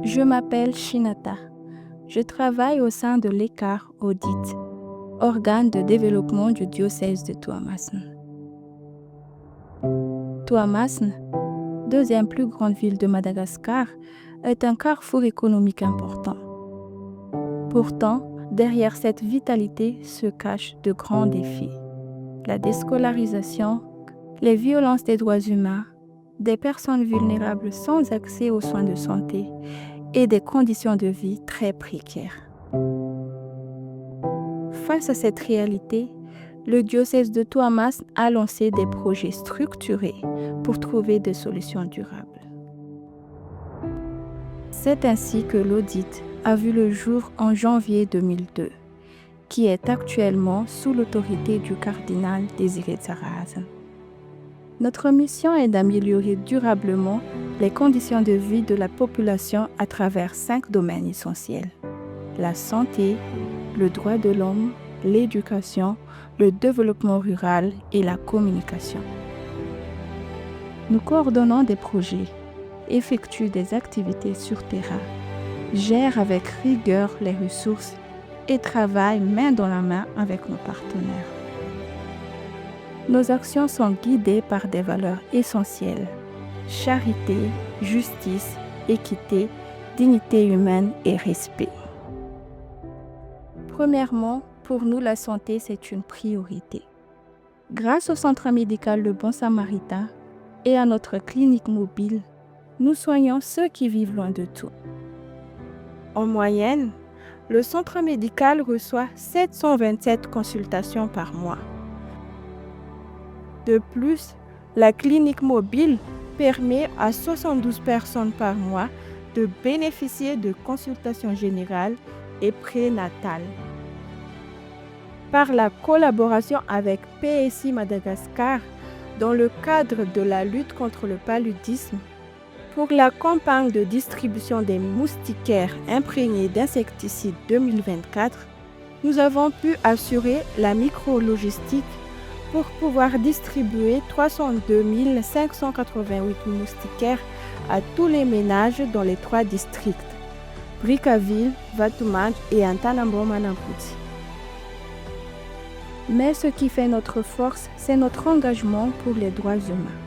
Je m'appelle Shinata. Je travaille au sein de l'ECAR Audit, organe de développement du diocèse de Toamasn. Toamasn, deuxième plus grande ville de Madagascar, est un carrefour économique important. Pourtant, derrière cette vitalité se cachent de grands défis. La déscolarisation, les violences des droits humains, des personnes vulnérables sans accès aux soins de santé et des conditions de vie très précaires. Face à cette réalité, le diocèse de Toamasn a lancé des projets structurés pour trouver des solutions durables. C'est ainsi que l'audit a vu le jour en janvier 2002, qui est actuellement sous l'autorité du cardinal Désiré Tsarazan. Notre mission est d'améliorer durablement les conditions de vie de la population à travers 5 domaines essentiels: la santé, le droit de l'homme, l'éducation, le développement rural et la communication. Nous coordonnons des projets, effectuent des activités sur terrain, gèrent avec rigueur les ressources et travaillent main dans la main avec nos partenaires. Nos actions sont guidées par des valeurs essentielles: charité, justice, équité, dignité humaine et respect. Premièrement, pour nous, la santé, c'est une priorité. Grâce au centre médical Le Bon Samaritain et à notre clinique mobile, nous soignons ceux qui vivent loin de tout. En moyenne, le centre médical reçoit 727 consultations par mois. De plus, la clinique mobile permet à 72 personnes par mois de bénéficier de consultations générales et prénatales. Par la collaboration avec PSI Madagascar, dans le cadre de la lutte contre le paludisme, pour la campagne de distribution des moustiquaires imprégnés d'insecticides 2024, nous avons pu assurer la micro-logistique pour pouvoir distribuer 302 588 moustiquaires à tous les ménages dans les 3 districts, Brickaville, Vatuman et Antanambo-Manamputi. Mais ce qui fait notre force, c'est notre engagement pour les droits humains.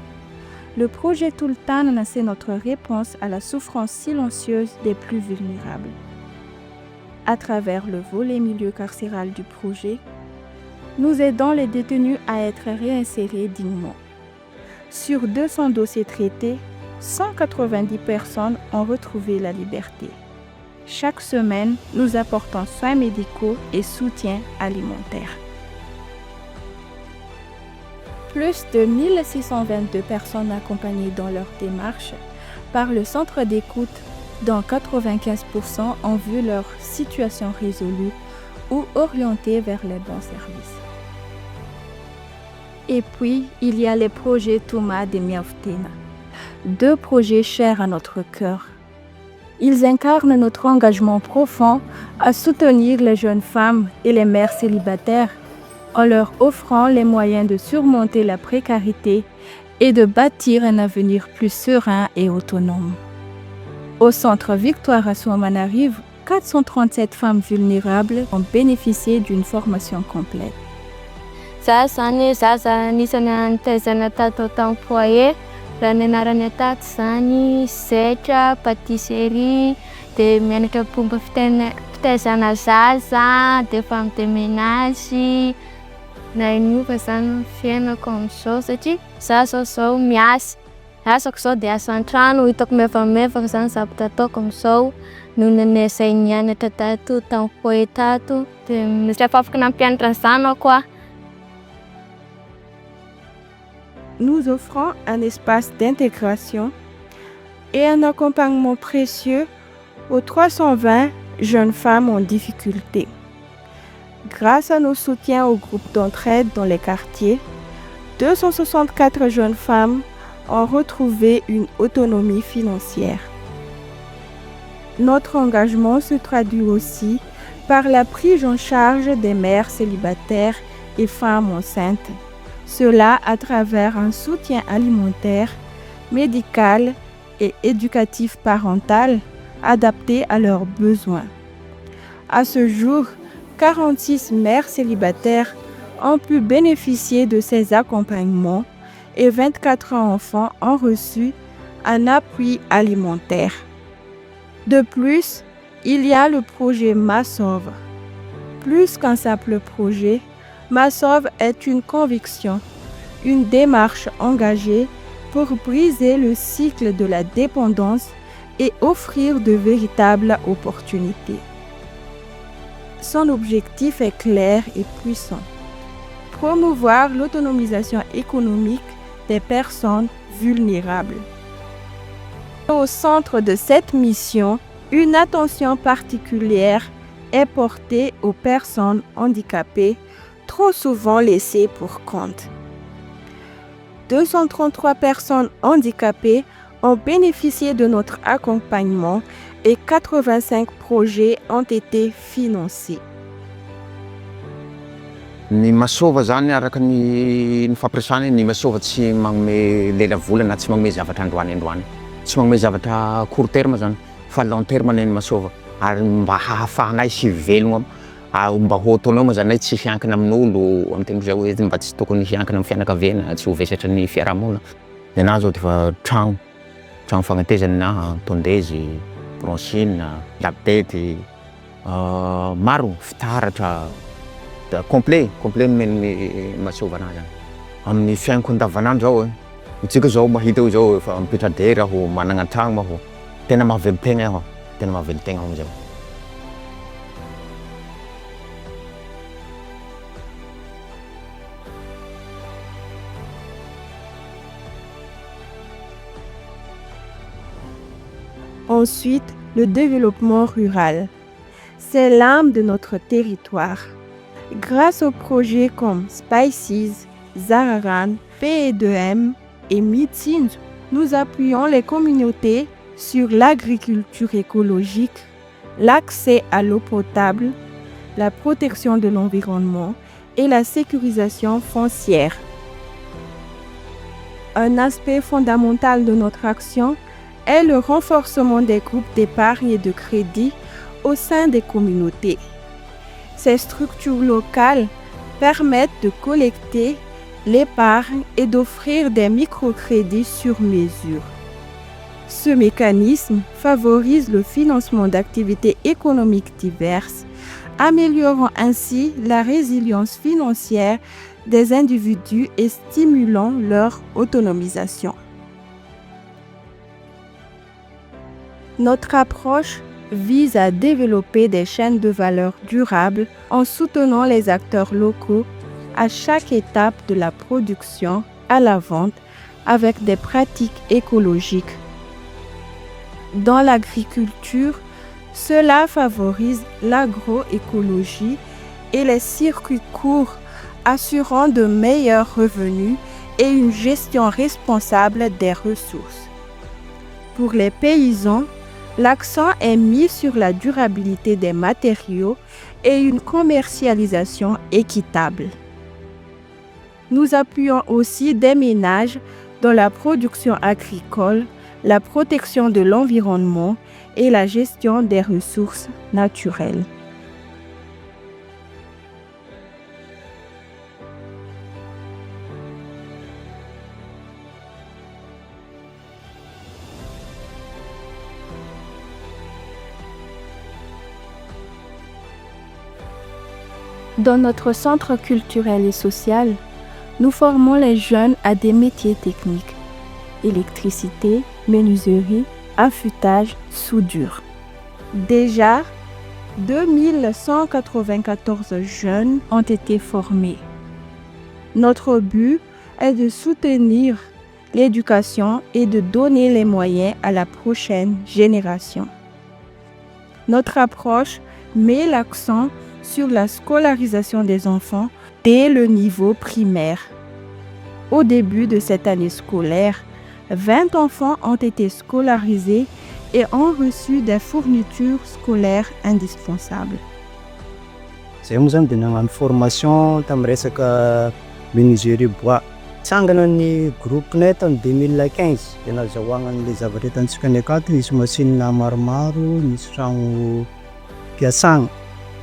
Le projet Tultan, c'est notre réponse à la souffrance silencieuse des plus vulnérables. À travers le volet milieu carcéral du projet, nous aidons les détenus à être réinsérés dignement. Sur 200 dossiers traités, 190 personnes ont retrouvé la liberté. Chaque semaine, nous apportons soins médicaux et soutien alimentaire. Plus de 1622 personnes accompagnées dans leur démarche par le centre d'écoute, dont 95% ont vu leur situation résolue ou orientée vers les bons services. Et puis, il y a les projets Touma de Miaftena, 2 projets chers à notre cœur. Ils incarnent notre engagement profond à soutenir les jeunes femmes et les mères célibataires en leur offrant les moyens de surmonter la précarité et de bâtir un avenir plus serein et autonome. Au centre Victoire à Antananarivo, 437 femmes vulnérables ont bénéficié d'une formation complète. Nisany tato tampoye raha ny anarany atato zany zaitra patisserie de mianatra fomba fitaizana zaza de femme de ménage na niova zany fiainako amin'izao satria za zao miasa asako zao de asa an-trano hitako mevamevaka zany zavatra ataoko amin'izao noho nanezay nianatra tato tampoye tato de misy afaka nampianatra zanako aho. Nous offrons un espace d'intégration et un accompagnement précieux aux 320 jeunes femmes en difficulté. Grâce à nos soutiens aux groupes d'entraide dans les quartiers, 264 jeunes femmes ont retrouvé une autonomie financière. Notre engagement se traduit aussi par la prise en charge des mères célibataires et femmes enceintes. Cela à travers un soutien alimentaire, médical et éducatif parental, adaptées à leurs besoins. À ce jour, 46 mères célibataires ont pu bénéficier de ces accompagnements et 24 enfants ont reçu un appui alimentaire. De plus, il y a le projet Massove. Plus qu'un simple projet, Massove est une conviction, une démarche engagée pour briser le cycle de la dépendance et offrir de véritables opportunités. Son objectif est clair et puissant: promouvoir l'autonomisation économique des personnes vulnérables. Au centre de cette mission, une attention particulière est portée aux personnes handicapées, trop souvent laissées pour compte. 233 personnes handicapées ont bénéficié de notre accompagnement et 85 projets ont été financés. Ny Massova zany araka ny fampiresany, ny Massova tsy magnome lela volana, tsy magnome zavatra androany, tsy magnome zavatra court terme zany, fa long terme ny Massova, ary mba hahafahanay sy velogno mba ho autonome zany tsy hiankina amin'olo, amin'ny teny zay hoe mba tsy tokony hiankina amin'ny fianakaviana, tsy ho vesatra ny fiarahamonina. Ny anahy zao defa tragno fagnatezana na tondezy, bronchine, labetety, maro fitaratra, complet nomeny Massova anazy zany. Amin'ny fiainako andavanandro zao itsika zao mahita io zao efa mipetra-dera aho, managna tragno aho, tena mahavelo-tegna aho, amizay. Ensuite, le développement rural. C'est l'âme de notre territoire. Grâce aux projets comme Spices, Zararan, PE2M et Meetings, nous appuyons les communautés sur l'agriculture écologique, l'accès à l'eau potable, la protection de l'environnement et la sécurisation foncière. Un aspect fondamental de notre action est le renforcement des groupes d'épargne et de crédit au sein des communautés. Ces structures locales permettent de collecter l'épargne et d'offrir des microcrédits sur mesure. Ce mécanisme favorise le financement d'activités économiques diverses, améliorant ainsi la résilience financière des individus et stimulant leur autonomisation. Notre approche vise à développer des chaînes de valeur durables en soutenant les acteurs locaux à chaque étape de la production à la vente avec des pratiques écologiques. Dans l'agriculture, cela favorise l'agroécologie et les circuits courts, assurant de meilleurs revenus et une gestion responsable des ressources. Pour les paysans, l'accent est mis sur la durabilité des matériaux et une commercialisation équitable. Nous appuyons aussi des ménages dans la production agricole, la protection de l'environnement et la gestion des ressources naturelles. Dans notre centre culturel et social, nous formons les jeunes à des métiers techniques: électricité, menuiserie, affûtage, soudure. Déjà, 2194 jeunes ont été formés. Notre but est de soutenir l'éducation et de donner les moyens à la prochaine génération. Notre approche met l'accent sur la scolarisation des enfants dès le niveau primaire. Au début de cette année scolaire, 20 enfants ont été scolarisés et ont reçu des fournitures scolaires indispensables. Zay moa zany dia nagnano formation tamin'ny resaka menuiserie bois. Tsangana ny groupinay tany 2015 dia nazahoagna an'ilay zavatra hitantsika ny akato, nisy machine maromaro, nisy tragno mpiasagna,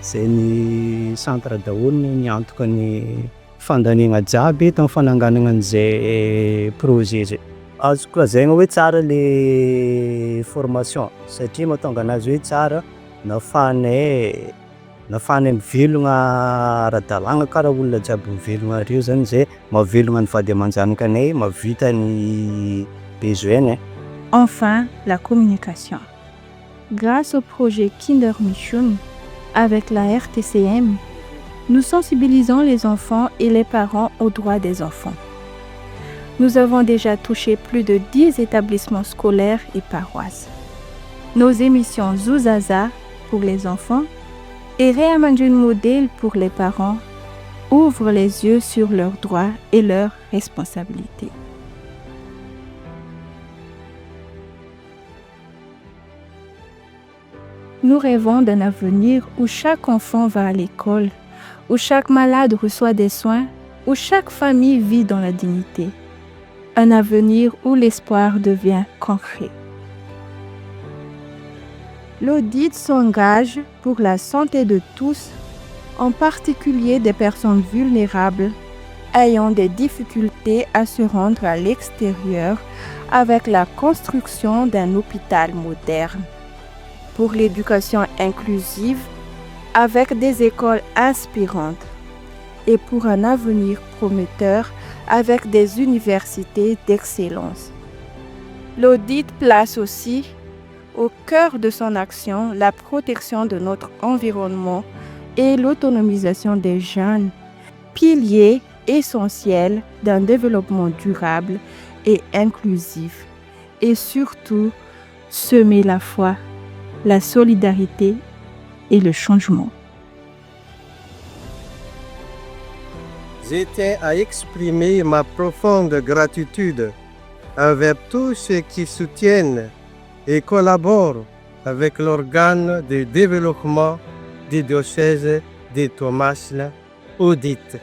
zay ny centre daholo niantoka ny fandaniagna jiaby tamin'ny fananganana an'izay projet zay. Azoko lazaigna hoe tsara le formation satria mahatonga anazy hoe tsara, nahafahanay mivelogna ara-dalàgna karaha olona jiaby mivelogna reo zany zay mahavelogna ny vady aman-janakanay, mahavita ny besoin. Enfin, la communication. Grâce au projet Kinder Mission, avec la RTCM, nous sensibilisons les enfants et les parents aux droits des enfants. Nous avons déjà touché plus de 10 établissements scolaires et paroisses. Nos émissions Zouzaza pour les enfants et Réamandjun Modèle pour les parents ouvrent les yeux sur leurs droits et leurs responsabilités. Nous rêvons d'un avenir où chaque enfant va à l'école, où chaque malade reçoit des soins, où chaque famille vit dans la dignité. Un avenir où l'espoir devient concret. L'audit s'engage pour la santé de tous, en particulier des personnes vulnérables ayant des difficultés à se rendre à l'extérieur avec la construction d'un hôpital moderne. Pour l'éducation inclusive avec des écoles inspirantes et pour un avenir prometteur avec des universités d'excellence. L'audit place aussi au cœur de son action la protection de notre environnement et l'autonomisation des jeunes, piliers essentiels d'un développement durable et inclusif, et surtout semer la foi, la solidarité et le changement. Je tiens à exprimer ma profonde gratitude envers tous ceux qui soutiennent et collaborent avec l'organe de développement du diocèse de Tomasla Audit.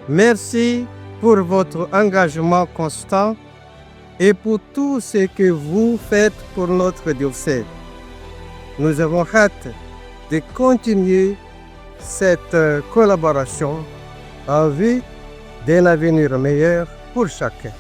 Merci pour votre engagement constant et pour tout ce que vous faites pour notre diocèse. Nous avons hâte de continuer cette collaboration en vue d'un avenir meilleur pour chacun.